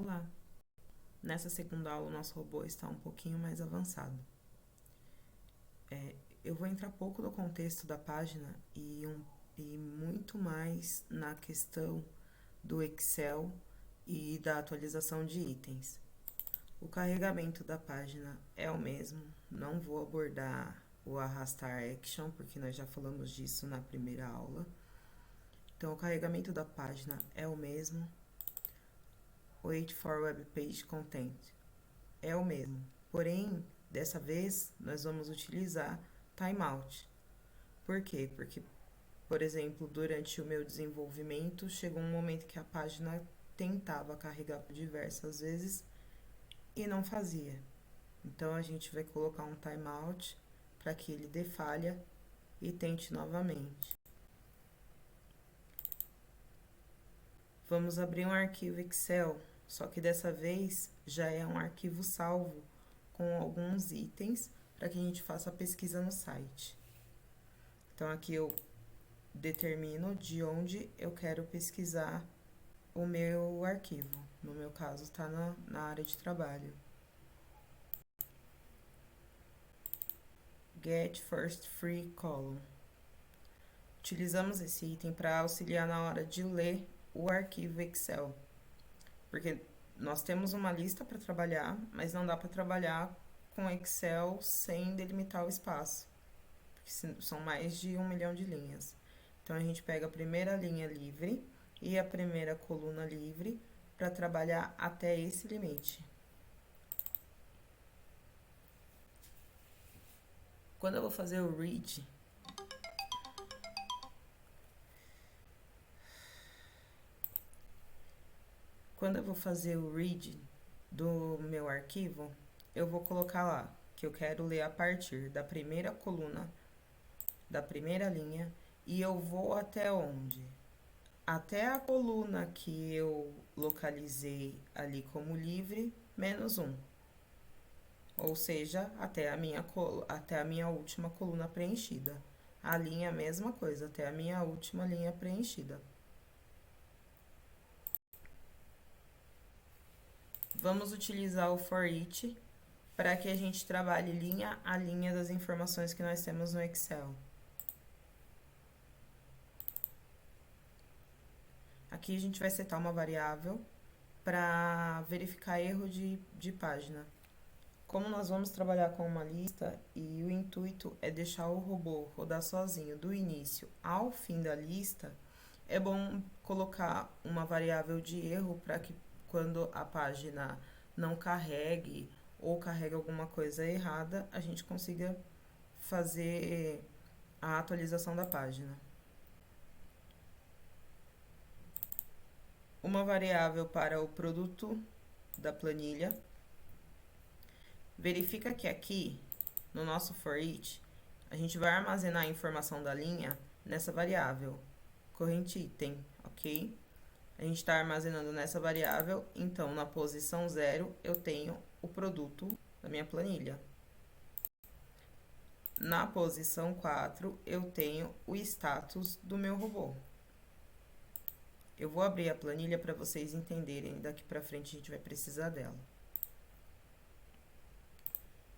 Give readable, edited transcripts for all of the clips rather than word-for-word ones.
Olá! Nessa segunda aula, o nosso robô está um pouquinho mais avançado. Eu vou entrar pouco no contexto da página e muito mais na questão do Excel e da atualização de itens. O carregamento da página é o mesmo, não vou abordar o arrastar action, porque nós já falamos disso na primeira aula. Então, o carregamento da página é o mesmo. Wait for web page content é o mesmo, porém, dessa vez, nós vamos utilizar timeout. Por quê? Porque, por exemplo, durante o meu desenvolvimento, chegou um momento que a página tentava carregar por diversas vezes e não fazia. Então, a gente vai colocar um timeout para que ele dê falha e tente novamente. Vamos abrir um arquivo Excel, só que dessa vez já é um arquivo salvo com alguns itens para que a gente faça a pesquisa no site. Então, aqui eu determino de onde eu quero pesquisar o meu arquivo. No meu caso, está na área de trabalho. Get First Free Column. Utilizamos esse item para auxiliar na hora de ler o arquivo Excel. Porque nós temos uma lista para trabalhar, mas não dá para trabalhar com Excel sem delimitar o espaço, porque são mais de 1 milhão de linhas. Então, a gente pega a primeira linha livre e a primeira coluna livre para trabalhar até esse limite. Quando eu vou fazer o read, do meu arquivo, eu vou colocar lá que eu quero ler a partir da primeira coluna, da primeira linha, e eu vou até onde? Até a coluna que eu localizei ali como livre, menos 1. Ou seja, até a minha última coluna preenchida. A linha, a mesma coisa, até a minha última linha preenchida. Vamos utilizar o for each para que a gente trabalhe linha a linha das informações que nós temos no Excel. Aqui a gente vai setar uma variável para verificar erro de página. Como nós vamos trabalhar com uma lista e o intuito é deixar o robô rodar sozinho do início ao fim da lista, é bom colocar uma variável de erro para que quando a página não carregue ou carregue alguma coisa errada, a gente consiga fazer a atualização da página. Uma variável para o produto da planilha. Verifica que aqui, no nosso for each, a gente vai armazenar a informação da linha nessa variável, corrente item, ok? A gente está armazenando nessa variável, então na posição 0 eu tenho o produto da minha planilha. Na posição 4 eu tenho o status do meu robô. Eu vou abrir a planilha para vocês entenderem, daqui para frente a gente vai precisar dela.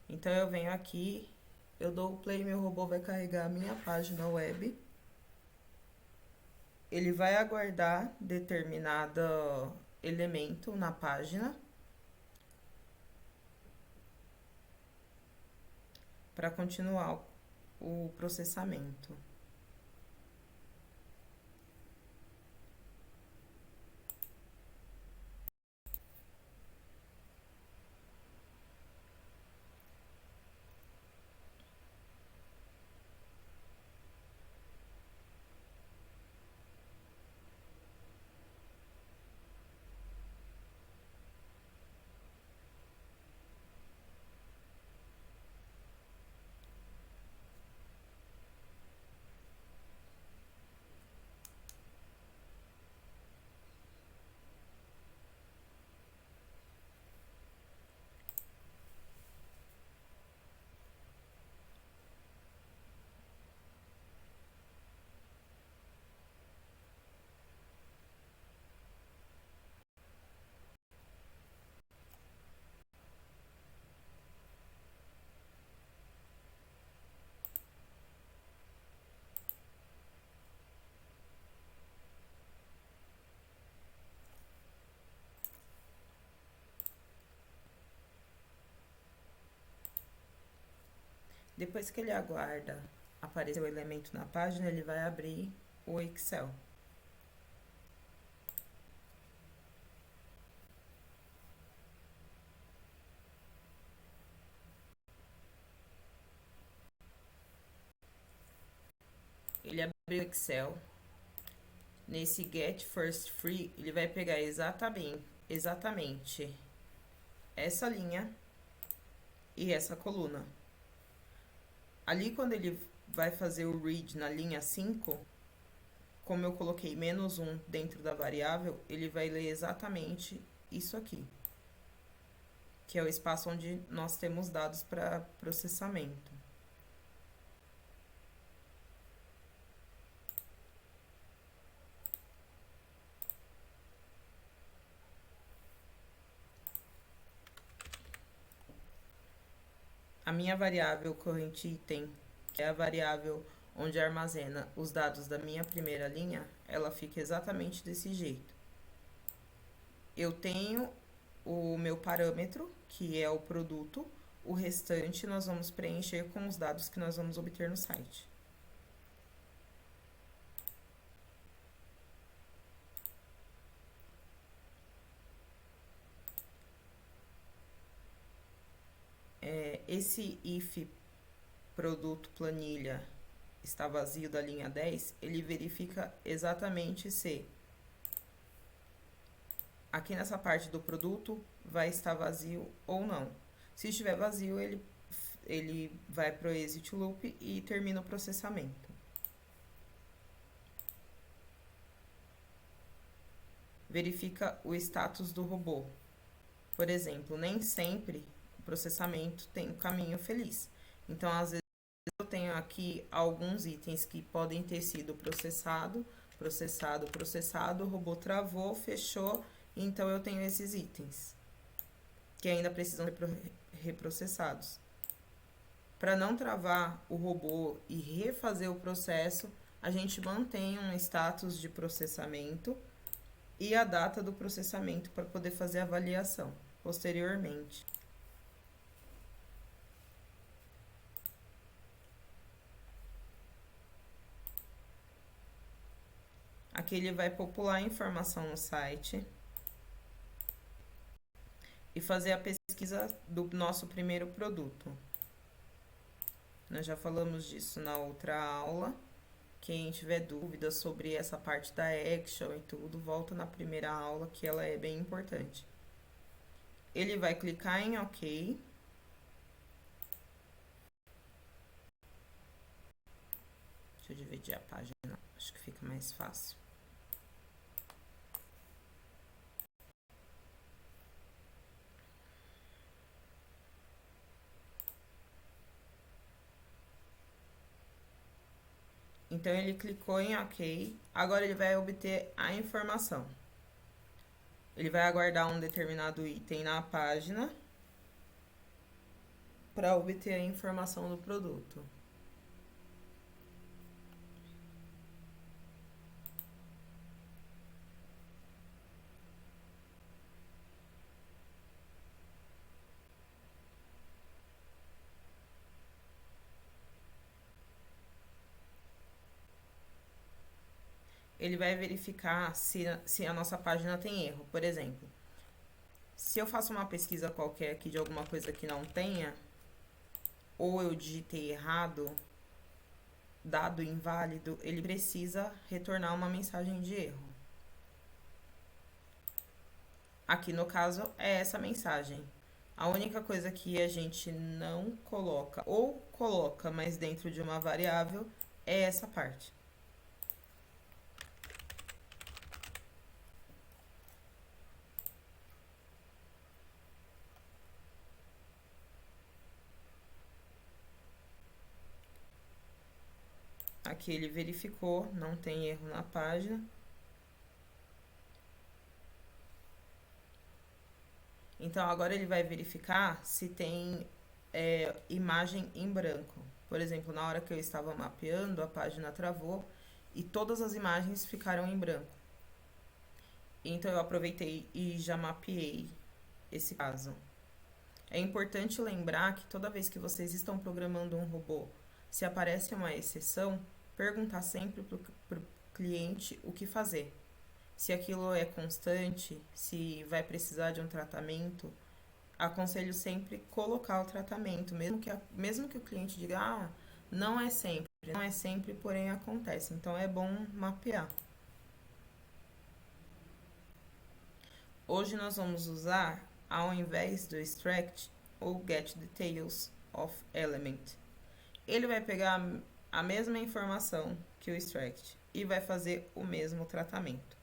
Então, eu venho aqui, eu dou o play, meu robô vai carregar a minha página web. Ele vai aguardar determinado elemento na página para continuar o processamento. Depois que ele aguarda aparecer o elemento na página, ele vai abrir o Excel. Ele abriu o Excel. Nesse Get First Free, ele vai pegar exatamente essa linha e essa coluna. Ali, quando ele vai fazer o read na linha 5, como eu coloquei -1 dentro da variável, ele vai ler exatamente isso aqui, que é o espaço onde nós temos dados para processamento. A minha variável current item, que é a variável onde armazena os dados da minha primeira linha, ela fica exatamente desse jeito. Eu tenho o meu parâmetro, que é o produto, o restante nós vamos preencher com os dados que nós vamos obter no site. Esse if produto planilha está vazio da linha 10, ele verifica exatamente se aqui nessa parte do produto vai estar vazio ou não. Se estiver vazio, ele vai para o exit loop e termina o processamento. Verifica o status do robô. Por exemplo, nem sempre o processamento tem um caminho feliz. Então, às vezes, eu tenho aqui alguns itens que podem ter sido processado, o robô travou, fechou, então eu tenho esses itens que ainda precisam ser reprocessados. Para não travar o robô e refazer o processo, a gente mantém um status de processamento e a data do processamento para poder fazer a avaliação posteriormente. Aqui ele vai popular a informação no site e fazer a pesquisa do nosso primeiro produto. Nós já falamos disso na outra aula. Quem tiver dúvidas sobre essa parte da action e tudo, volta na primeira aula, que ela é bem importante. Ele vai clicar em OK. Deixa eu dividir a página, acho que fica mais fácil. Então, ele clicou em OK. Agora, ele vai obter a informação. Ele vai aguardar um determinado item na página para obter a informação do produto. Ele vai verificar se a nossa página tem erro. Por exemplo, se eu faço uma pesquisa qualquer aqui de alguma coisa que não tenha, ou eu digitei errado, dado inválido, ele precisa retornar uma mensagem de erro. Aqui no caso é essa mensagem. A única coisa que a gente não coloca, ou coloca, mas dentro de uma variável, é essa parte. Aqui ele verificou, não tem erro na página. Então, agora ele vai verificar se tem imagem em branco. Por exemplo, na hora que eu estava mapeando, a página travou e todas as imagens ficaram em branco. Então, eu aproveitei e já mapeei esse caso. É importante lembrar que toda vez que vocês estão programando um robô, se aparece uma exceção, perguntar sempre para o cliente o que fazer. Se aquilo é constante, se vai precisar de um tratamento, aconselho sempre colocar o tratamento, mesmo que o cliente diga, não é sempre, porém acontece. Então é bom mapear. Hoje nós vamos usar, ao invés do extract, o get details of element. Ele vai pegar a mesma informação que o extract e vai fazer o mesmo tratamento.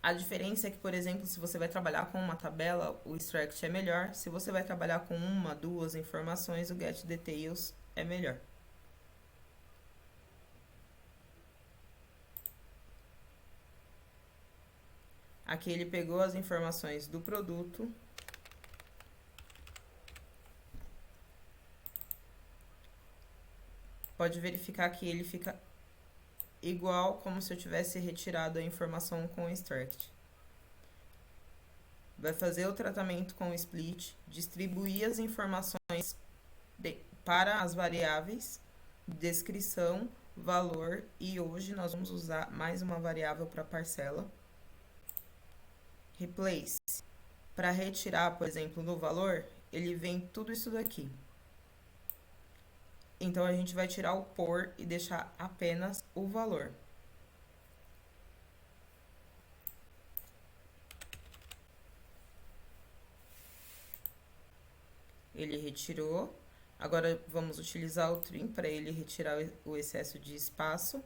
A diferença é que, por exemplo, se você vai trabalhar com uma tabela, o extract é melhor. Se você vai trabalhar com uma, duas informações, o get details é melhor. Aqui ele pegou as informações do produto. Pode verificar que ele fica igual como se eu tivesse retirado a informação com o extract. Vai fazer o tratamento com o split, distribuir as informações para as variáveis, descrição, valor, e hoje nós vamos usar mais uma variável para parcela. Replace. Para retirar, por exemplo, no valor, ele vem tudo isso daqui. Então, a gente vai tirar o por e deixar apenas o valor. Ele retirou. Agora, vamos utilizar o trim para ele retirar o excesso de espaço.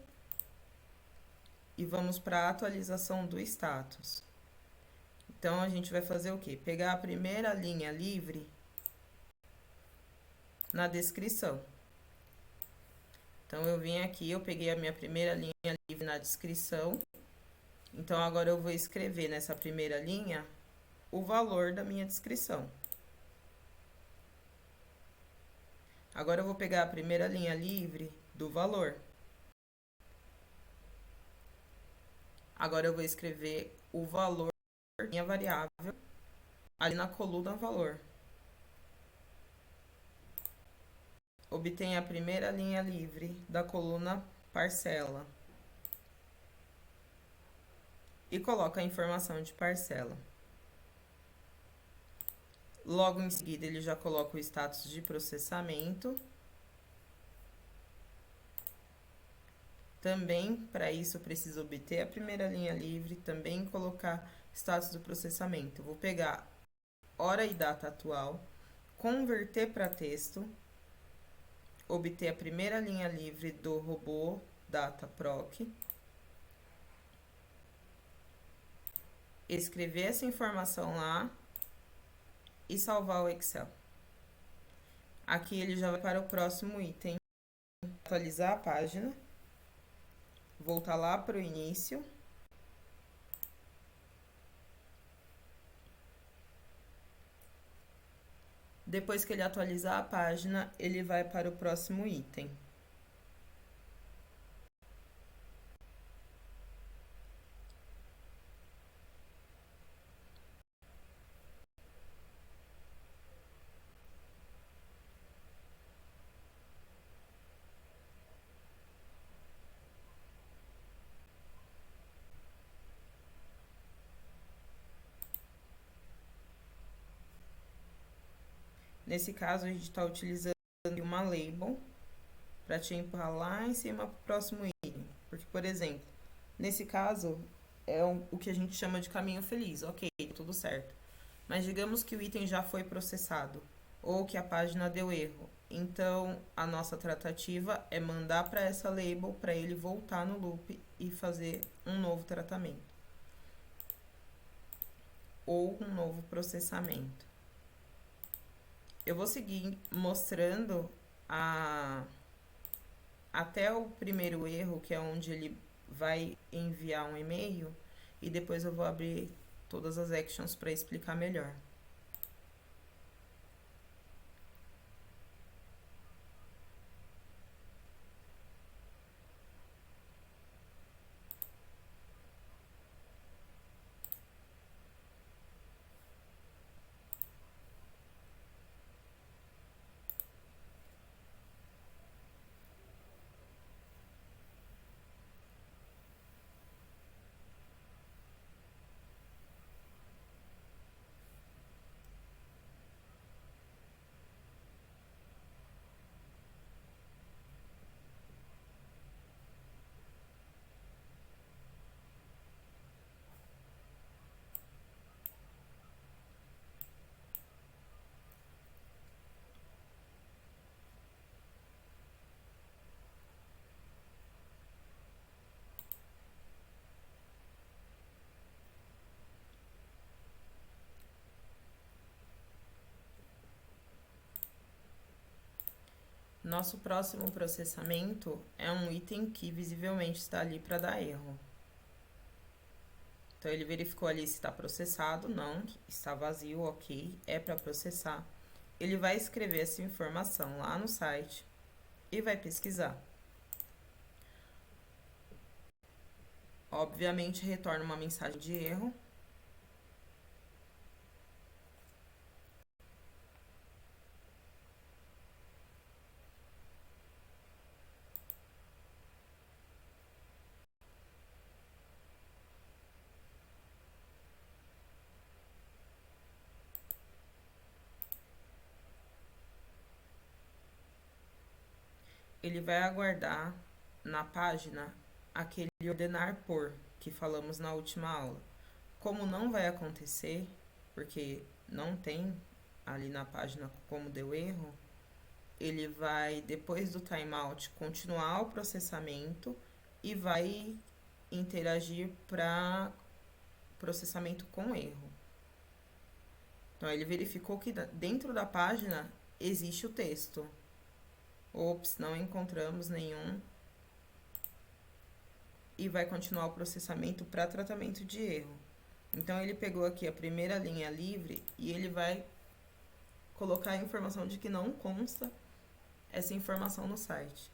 E vamos para a atualização do status. Então, a gente vai fazer o quê? Pegar a primeira linha livre na descrição. Então, eu vim aqui, eu peguei a minha primeira linha livre na descrição. Então, agora eu vou escrever nessa primeira linha o valor da minha descrição. Agora, eu vou pegar a primeira linha livre do valor. Agora, eu vou escrever o valor da minha variável ali na coluna valor. Obtenha a primeira linha livre da coluna parcela. E coloca a informação de parcela. Logo em seguida, ele já coloca o status de processamento. Também, para isso, eu preciso obter a primeira linha livre, também colocar status do processamento. Vou pegar hora e data atual, converter para texto, obter a primeira linha livre do robô data proc, escrever essa informação lá e salvar o Excel. Aqui ele já vai para o próximo item. Atualizar a página. Voltar lá para o início. Depois que ele atualizar a página, ele vai para o próximo item. Nesse caso, a gente está utilizando uma label para te empurrar lá em cima para o próximo item. Porque, por exemplo, nesse caso, é o que a gente chama de caminho feliz. Ok, tudo certo. Mas digamos que o item já foi processado ou que a página deu erro. Então, a nossa tratativa é mandar para essa label para ele voltar no loop e fazer um novo tratamento. Ou um novo processamento. Eu vou seguir mostrando até o primeiro erro, que é onde ele vai enviar um e-mail, e depois eu vou abrir todas as actions para explicar melhor. Nosso próximo processamento é um item que visivelmente está ali para dar erro. Então, ele verificou ali se está processado, não, está vazio, ok, é para processar. Ele vai escrever essa informação lá no site e vai pesquisar. Obviamente, retorna uma mensagem de erro. Ele vai aguardar na página aquele ordenar por que falamos na última aula. Como não vai acontecer, porque não tem ali na página como deu erro, ele vai, depois do timeout, continuar o processamento e vai interagir para processamento com erro. Então, ele verificou que dentro da página existe o texto. Ops, não encontramos nenhum. E vai continuar o processamento para tratamento de erro. Então, ele pegou aqui a primeira linha livre e ele vai colocar a informação de que não consta essa informação no site.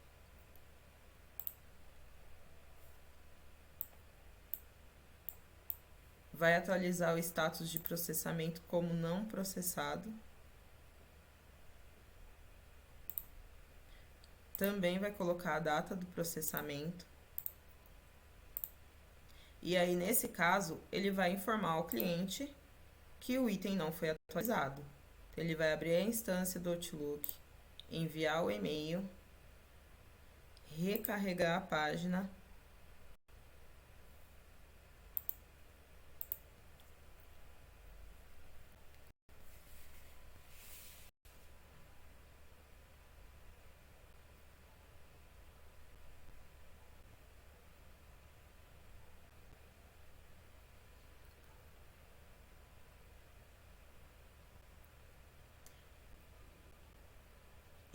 Vai atualizar o status de processamento como não processado. Também vai colocar a data do processamento. E aí, nesse caso, ele vai informar ao cliente que o item não foi atualizado. Então, ele vai abrir a instância do Outlook, enviar o e-mail, recarregar a página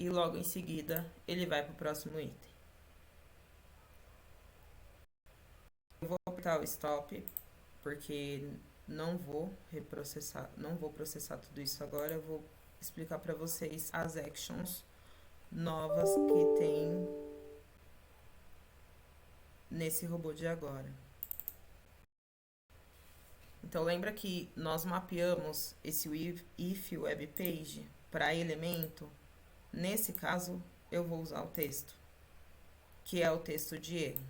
e logo em seguida ele vai para o próximo item. Eu vou apertar o stop porque não vou reprocessar, não vou processar tudo isso agora. Eu vou explicar para vocês as actions novas que tem nesse robô de agora. Então, lembra que nós mapeamos esse if web page para elemento? Nesse caso, eu vou usar o texto, que é o texto de erro.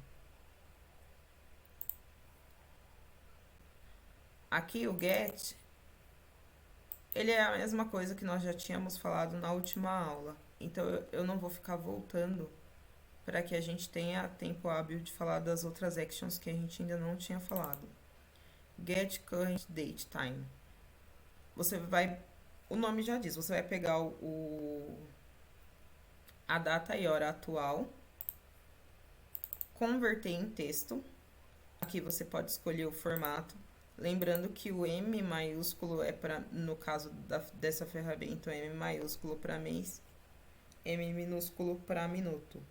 Aqui o get, ele é a mesma coisa que nós já tínhamos falado na última aula. Então, eu não vou ficar voltando para que a gente tenha tempo hábil de falar das outras actions que a gente ainda não tinha falado. Get current date time. Você vai, o nome já diz, você vai pegar a data e hora atual, converter em texto. Aqui você pode escolher o formato. Lembrando que o M maiúsculo é para, no caso dessa ferramenta, o M maiúsculo para mês, M minúsculo para minuto.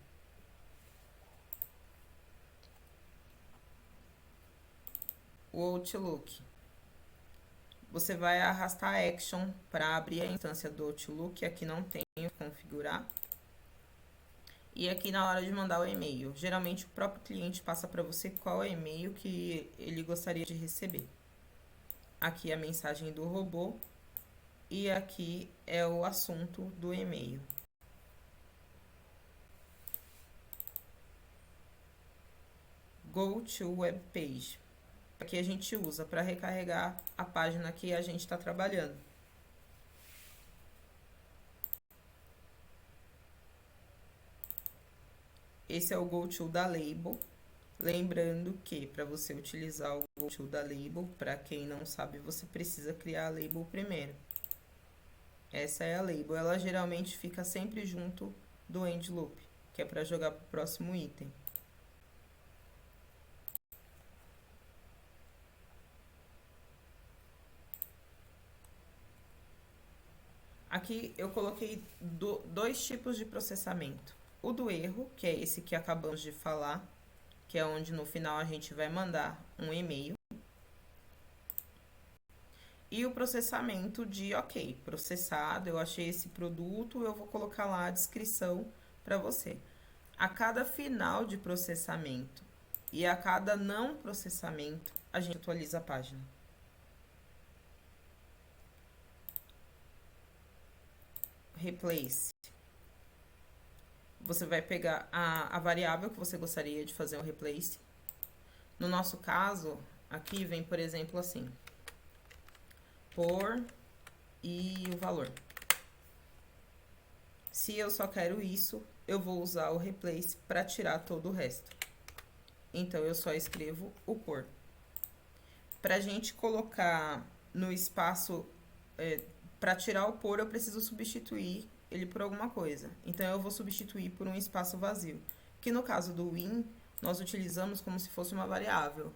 O Outlook. Você vai arrastar a action para abrir a instância do Outlook. Aqui não tem que configurar. E aqui na hora de mandar o e-mail, geralmente o próprio cliente passa para você qual é o e-mail que ele gostaria de receber. Aqui é a mensagem do robô e aqui é o assunto do e-mail. Go to web page. Aqui a gente usa para recarregar a página que a gente está trabalhando. Esse é o go to da label. Lembrando que para você utilizar o go to da label, para quem não sabe, você precisa criar a label primeiro. Essa é a label. Ela geralmente fica sempre junto do end loop, que é para jogar para o próximo item. Aqui eu coloquei dois tipos de processamento. O do erro, que é esse que acabamos de falar, que é onde no final a gente vai mandar um e-mail. E o processamento de, ok, processado, eu achei esse produto, eu vou colocar lá a descrição para você. A cada final de processamento e a cada não processamento, a gente atualiza a página. Replace. Você vai pegar a variável que você gostaria de fazer um replace. No nosso caso, aqui vem, por exemplo, assim, por e o valor. Se eu só quero isso, eu vou usar o replace para tirar todo o resto. Então, eu só escrevo o por. Para a gente colocar no espaço, para tirar o por, eu preciso substituir ele por alguma coisa. Então, eu vou substituir por um espaço vazio. Que no caso do win, nós utilizamos como se fosse uma variável.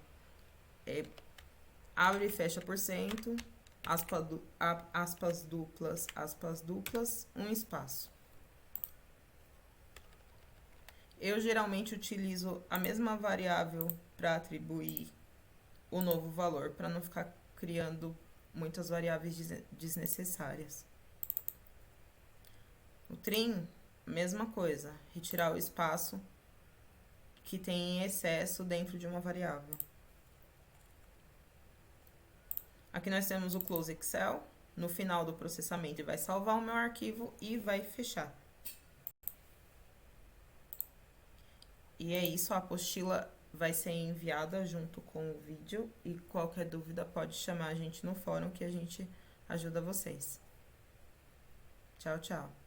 Abre e fecha por cento, aspas duplas, um espaço. Eu geralmente utilizo a mesma variável para atribuir o novo valor, para não ficar criando muitas variáveis desnecessárias. O trim, mesma coisa, retirar o espaço que tem em excesso dentro de uma variável. Aqui nós temos o Close Excel. No final do processamento, ele vai salvar o meu arquivo e vai fechar. E é isso, a apostila vai ser enviada junto com o vídeo e qualquer dúvida pode chamar a gente no fórum que a gente ajuda vocês. Tchau, tchau.